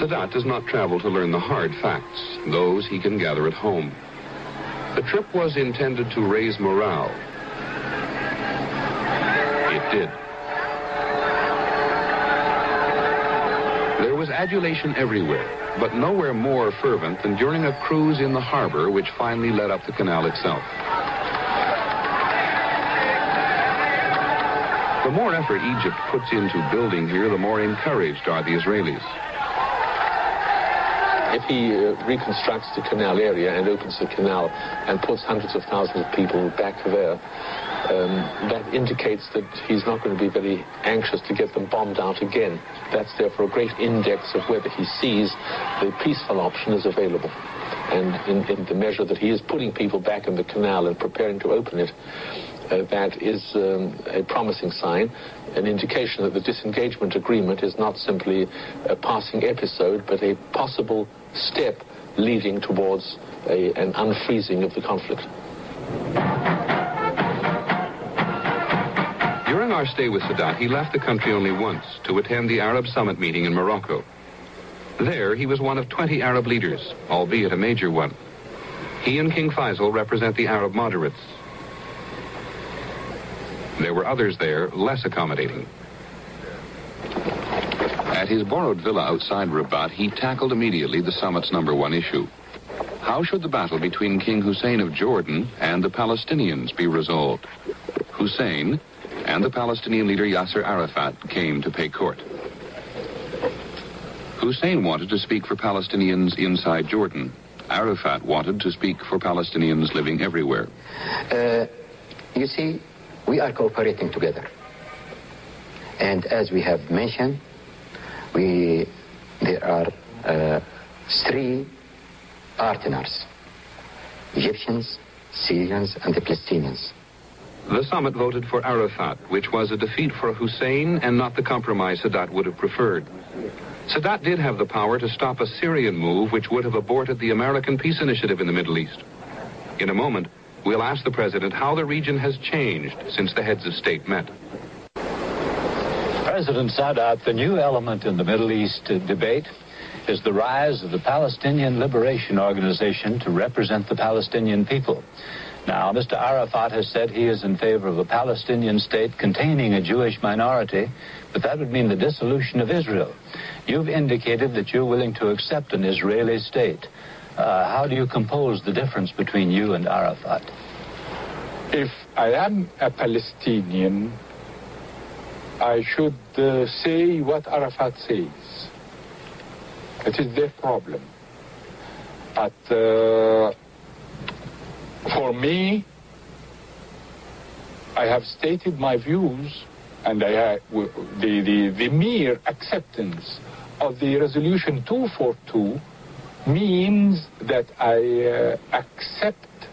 Sadat does not travel to learn the hard facts. Those he can gather at home. The trip was intended to raise morale. It did. There was adulation everywhere, but nowhere more fervent than during a cruise in the harbor which finally led up the canal itself. The more effort Egypt puts into building here, the more encouraged are the Israelis. If he reconstructs the canal area and opens the canal and puts hundreds of thousands of people back there, that indicates that he's not going to be very anxious to get them bombed out again. That's therefore a great index of whether he sees the peaceful option is available. And in the measure that he is putting people back in the canal and preparing to open it, that is a promising sign, an indication that the disengagement agreement is not simply a passing episode, but a possible step leading towards an unfreezing of the conflict. During our stay with Sadat, he left the country only once to attend the Arab Summit meeting in Morocco. There, he was one of 20 Arab leaders, albeit a major one. He and King Faisal represent the Arab moderates. There were others there, less accommodating. At his borrowed villa outside Rabat, he tackled immediately the summit's #1 issue. How should the battle between King Hussein of Jordan and the Palestinians be resolved? Hussein and the Palestinian leader Yasser Arafat came to pay court. Hussein wanted to speak for Palestinians inside Jordan. Arafat wanted to speak for Palestinians living everywhere. You see, we are cooperating together. And as we have mentioned, there are 3 partners: Egyptians, Syrians, and the Palestinians. The summit voted for Arafat, which was a defeat for Hussein and not the compromise Sadat would have preferred. Sadat did have the power to stop a Syrian move which would have aborted the American peace initiative in the Middle East. In a moment, we'll ask the president how the region has changed since the heads of state met. President Sadat, the new element in the Middle East debate is the rise of the Palestinian Liberation Organization to represent the Palestinian people. Now, Mr. Arafat has said he is in favor of a Palestinian state containing a Jewish minority, but that would mean the dissolution of Israel. You've indicated that you're willing to accept an Israeli state. How do you compose the difference between you and Arafat? If I am a Palestinian, I should say what Arafat says. It is their problem. But for me, I have stated my views, and the mere acceptance of the resolution 242 means that I accept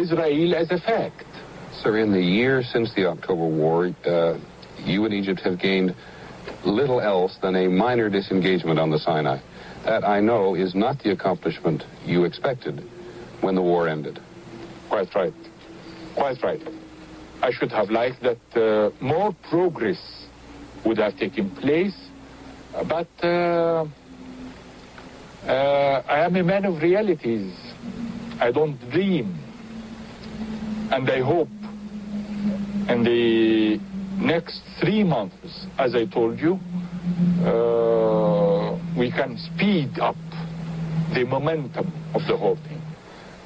Israel as a fact. Sir, in the year since the October War, you and Egypt have gained little else than a minor disengagement on the Sinai. That, I know, is not the accomplishment you expected when the war ended. Quite right. Quite right. I should have liked that more progress would have taken place, but I am a man of realities. I don't dream. And I hope in the next 3 months, as I told you, we can speed up the momentum of the whole thing.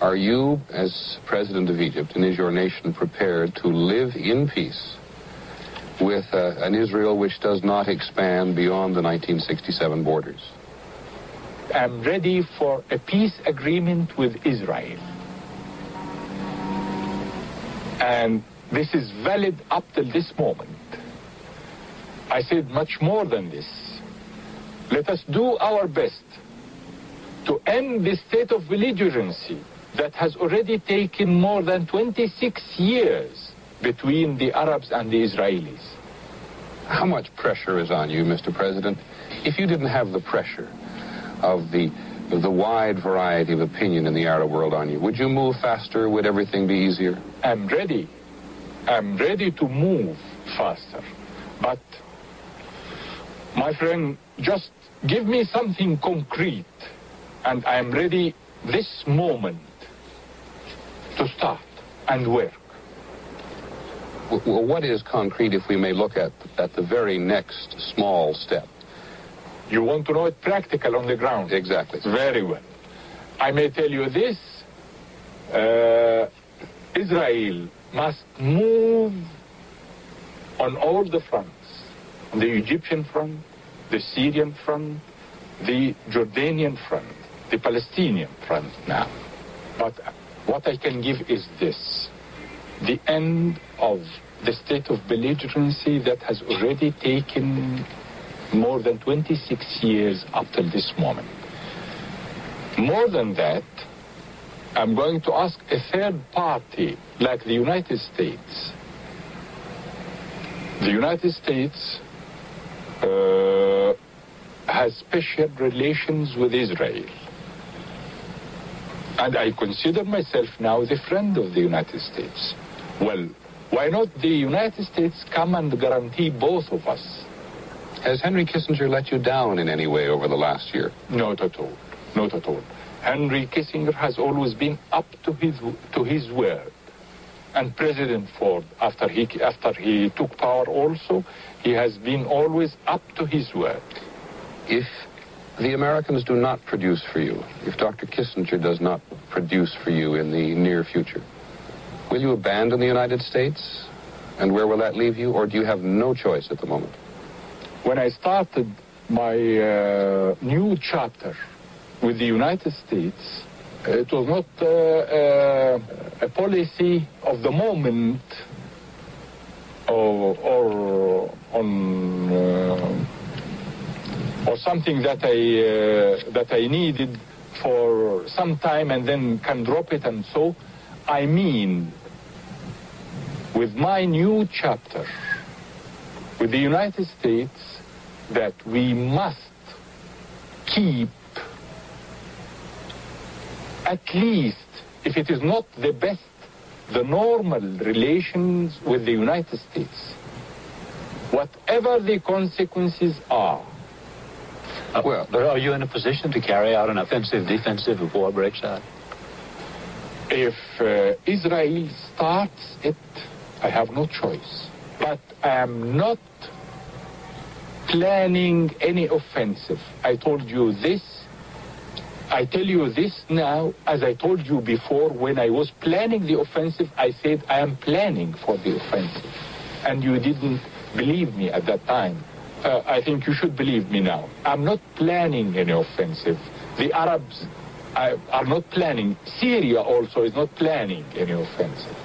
Are you, as President of Egypt, and is your nation prepared to live in peace with an Israel which does not expand beyond the 1967 borders? I'm ready for a peace agreement with Israel. And this is valid up till this moment. I said much more than this. Let us do our best to end the state of belligerency that has already taken more than 26 years between the Arabs and the Israelis. How much pressure is on you, Mr. President? If you didn't have the pressure of the wide variety of opinion in the Arab world on you, would you move faster? Would everything be easier? I'm ready. I'm ready to move faster. But My friend, just give me something concrete, and I am ready this moment to start and work. Well, what is concrete, if we may look at the very next small step? You want to know it practical on the ground? Exactly. Very well. I may tell you this. Israel must move on all the fronts. On the Egyptian front, the Syrian front, the Jordanian front, the Palestinian front now. But what I can give is this. The end of the state of belligerency that has already taken more than 26 years up till this moment. More than that, I'm going to ask a third party, like the United States. The United States has special relations with Israel. And I consider myself now the friend of the United States. Well, why not the United States come and guarantee both of us? Has Henry Kissinger let you down in any way over the last year? Not at all. Not at all. Henry Kissinger has always been up to his word. And President Ford, after he took power also, he has been always up to his word. If the Americans do not produce for you, if Dr. Kissinger does not produce for you in the near future, will you abandon the United States? And where will that leave you? Or do you have no choice at the moment? When I started my new chapter with the United States, it was not a policy of the moment or something that I needed for some time and then can drop it. And so I mean, with my new chapter with the United States, that we must keep at least, if it is not the best, the normal relations with the United States, whatever the consequences are. Well, are you in a position to carry out an offensive, defensive if war breaks out? If Israel starts it, I have no choice. But I am not planning any offensive. I told you this. I tell you this now, as I told you before, when I was planning the offensive, I said I am planning for the offensive. And you didn't believe me at that time. I think you should believe me now. I'm not planning any offensive. The Arabs are not planning. Syria also is not planning any offensive.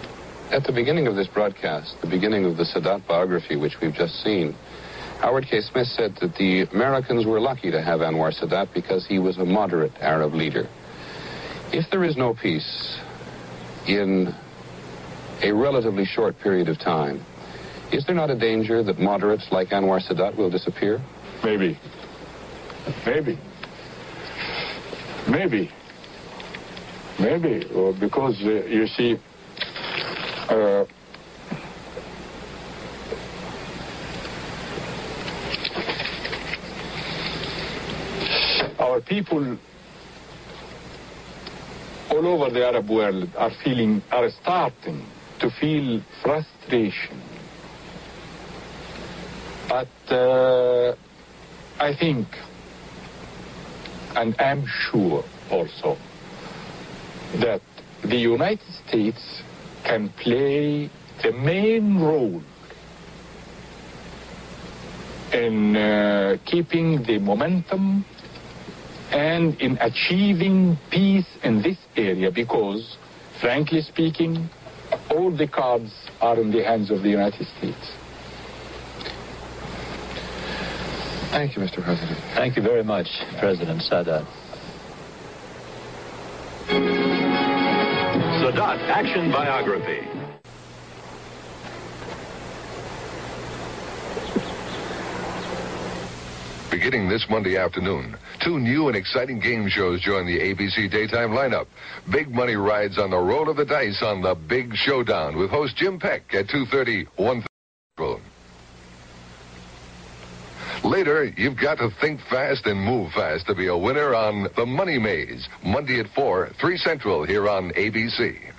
At the beginning of this broadcast, the beginning of the Sadat biography, which we've just seen, Howard K. Smith said that the Americans were lucky to have Anwar Sadat because he was a moderate Arab leader. If there is no peace in a relatively short period of time, is there not a danger that moderates like Anwar Sadat will disappear? Maybe. Maybe. Maybe. Maybe. Because, you see, our people all over the Arab world are starting to feel frustration. But I think, and I'm sure also, that the United States can play the main role in keeping the momentum and in achieving peace in this area, because, frankly speaking, all the cards are in the hands of the United States. Thank you, Mr. President. Thank you very much, President Sadat. Sadat Action Biography. Beginning this Monday afternoon, 2 new and exciting game shows join the ABC daytime lineup. Big money rides on the roll of the dice on The Big Showdown with host Jim Peck at 2:30, 1:30. Later, you've got to think fast and move fast to be a winner on The Money Maze, Monday at 4, 3 Central here on ABC.